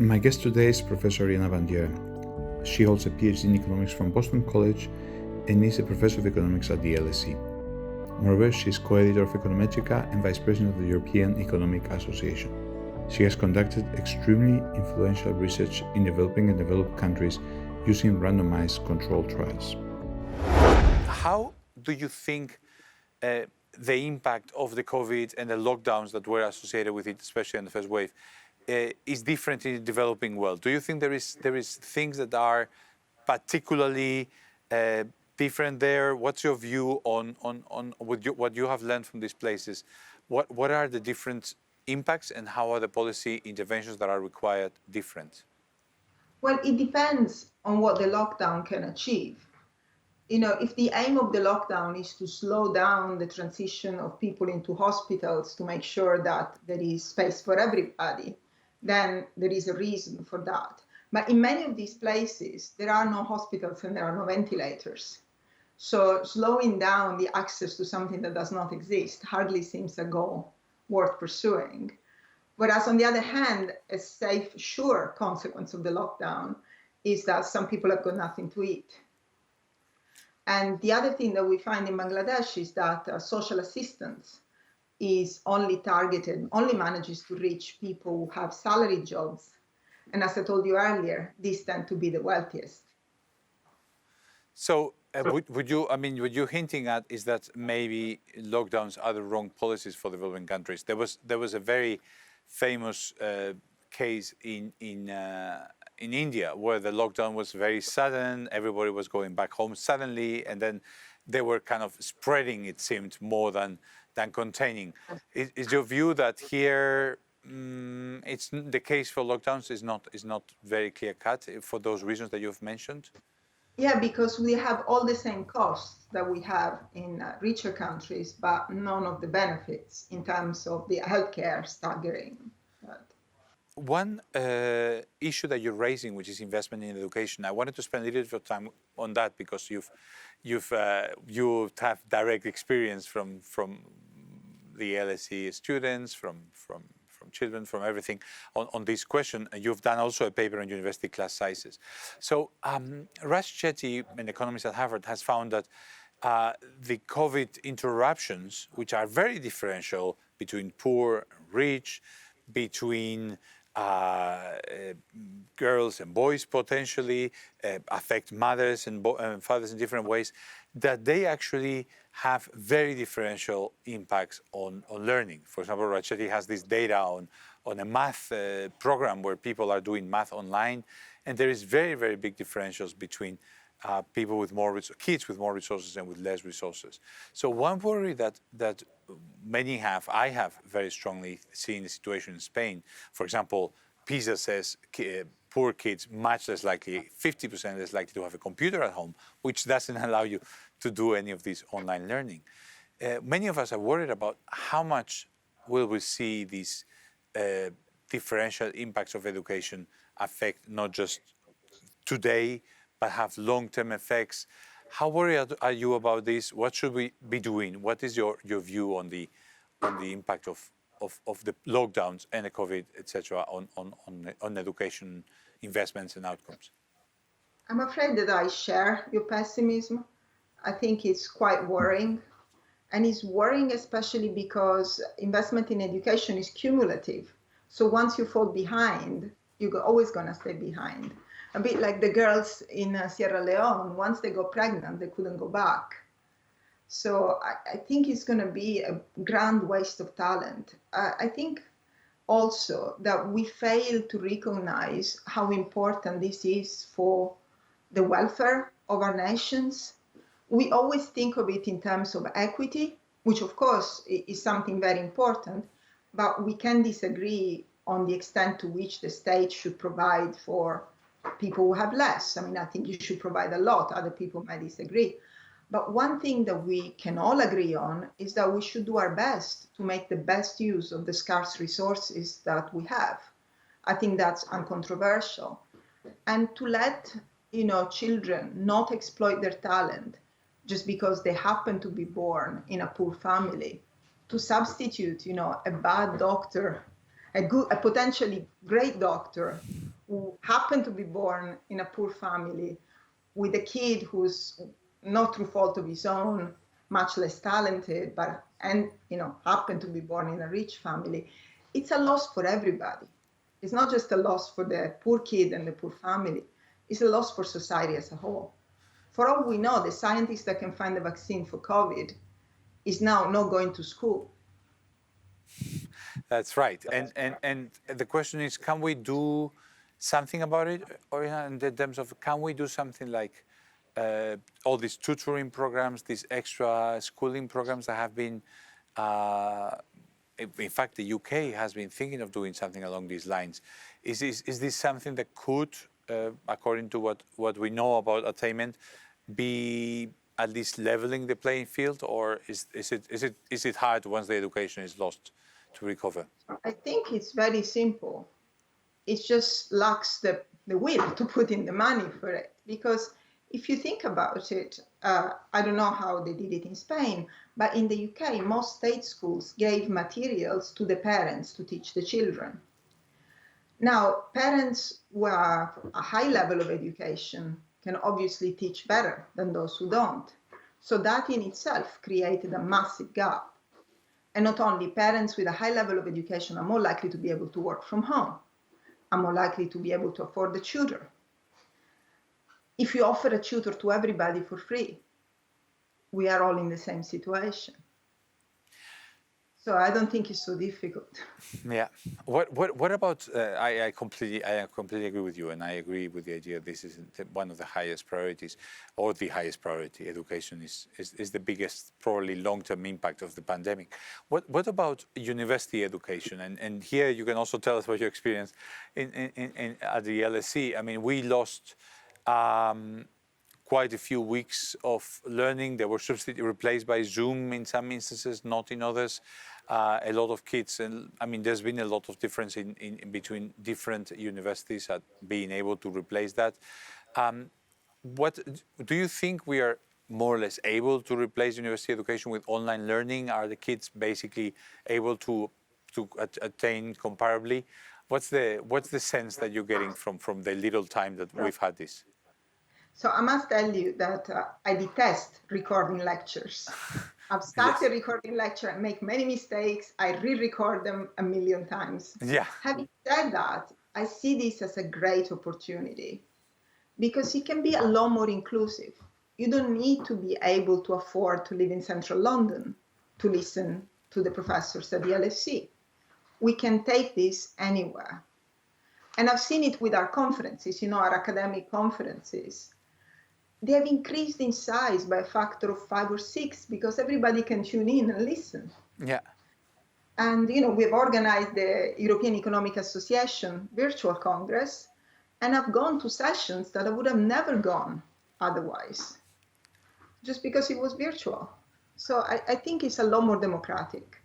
My guest today is Professor Oriana Bandiera. She holds a PhD in economics from Boston College and is a professor of economics at the LSE. Moreover, she is co-editor of Econometrica and vice president of the European Economic Association. She has conducted extremely influential research in developing and developed countries using randomized controlled trials. How do you think the impact of the COVID and the lockdowns that were associated with it, especially in the first wave, is different in the developing world? Do you think there is things that are particularly different there? What's your view on what you have learned from these places? What are the different impacts and how are the policy interventions that are required different? Well, it depends on what the lockdown can achieve. If the aim of the lockdown is to slow down the transition of people into hospitals to make sure that there is space for everybody, then there is a reason for that. But in many of these places, there are no hospitals and there are no ventilators. So slowing down the access to something that does not exist hardly seems a goal worth pursuing. Whereas on the other hand, a safe, sure consequence of the lockdown is that some people have got nothing to eat. And the other thing that we find in Bangladesh is that social assistance is only manages to reach people who have salary jobs. And as I told you earlier, these tend to be the wealthiest. So what you're hinting at is that maybe lockdowns are the wrong policies for developing countries. There was a very famous case in India where the lockdown was very sudden, everybody was going back home suddenly, and then they were kind of spreading, it seemed, more than containing. Is your view that here it's the case for lockdowns is not very clear cut for those reasons that you've mentioned? Yeah, because we have all the same costs that we have in richer countries, but none of the benefits in terms of the healthcare staggering. One issue that you're raising, which is investment in education, I wanted to spend a little bit of time on that because you have direct experience from the LSE students, from children, from everything on this question. You've done also a paper on university class sizes. So Raj Chetty, an economist at Harvard, has found that the COVID interruptions, which are very differential between poor and rich, between girls and boys potentially, affect mothers and fathers in different ways, that they actually have very differential impacts on learning. For example, Raj has this data on a math program where people are doing math online, and there is very, very big differentials between people with kids with more resources and with less resources. So one worry that many have, I have very strongly seen the situation in Spain. For example, PISA says poor kids much less likely, 50% less likely to have a computer at home, which doesn't allow you to do any of this online learning. Many of us are worried about how much will we see these differential impacts of education affect not just today, but have long-term effects. How worried are you about this? What should we be doing? What is your view on the impact of the lockdowns and the COVID, etc., on education investments and outcomes? I'm afraid that I share your pessimism. I think it's quite worrying. And it's worrying especially because investment in education is cumulative. So once you fall behind, you're always going to stay behind. A bit like the girls in Sierra Leone, once they got pregnant, they couldn't go back. So I think it's going to be a grand waste of talent. I think also that we fail to recognize how important this is for the welfare of our nations. We always think of it in terms of equity, which of course is something very important, but we can disagree on the extent to which the state should provide for people who have less. I mean, I think you should provide a lot. Other people might disagree. But one thing that we can all agree on is that we should do our best to make the best use of the scarce resources that we have. I think that's uncontroversial. And to let children not exploit their talent just because they happen to be born in a poor family, to substitute a bad doctor a potentially great doctor who happened to be born in a poor family with a kid who's not through fault of his own, much less talented, but happened to be born in a rich family, it's a loss for everybody. It's not just a loss for the poor kid and the poor family. It's a loss for society as a whole. For all we know, the scientist that can find a vaccine for COVID is now not going to school. That's right. And the question is, can we do something about it, or in terms of can we do something like all these tutoring programs, these extra schooling programs that have been, in fact, the UK has been thinking of doing something along these lines. Is this something that could, according to what we know about attainment, be at least leveling the playing field, or is it hard once the education is lost to recover? I think it's very simple. It just lacks the will to put in the money for it. Because if you think about it, I don't know how they did it in Spain, but in the UK, most state schools gave materials to the parents to teach the children. Now, parents who have a high level of education can obviously teach better than those who don't. So that in itself created a massive gap. And not only parents with a high level of education are more likely to be able to work from home, are more likely to be able to afford the tutor. If you offer a tutor to everybody for free, we are all in the same situation. So I don't think it's so difficult. Yeah. What about? I completely agree with you, and I agree with the idea this is one of the highest priorities, or the highest priority. Education is the biggest, probably long-term impact of the pandemic. What about university education? And here you can also tell us about your experience at the LSE. I mean, we lost quite a few weeks of learning. They were replaced by Zoom in some instances, not in others. A lot of kids, and I mean, there's been a lot of difference in between different universities at being able to replace that. What do you think we are more or less able to replace university education with online learning? Are the kids basically able to attain comparably? What's the sense that you're getting from the little time that we've had this? So I must tell you that I detest recording lectures. I've started recording lecture and make many mistakes. I re-record them a million times. Yeah. Having said that, I see this as a great opportunity because it can be a lot more inclusive. You don't need to be able to afford to live in central London to listen to the professors at the LSE. We can take this anywhere. And I've seen it with our conferences, our academic conferences. They have increased in size by a factor of 5 or 6 because everybody can tune in and listen. Yeah. And, we've organized the European Economic Association virtual congress, and I've gone to sessions that I would have never gone otherwise, just because it was virtual. So I think it's a lot more democratic.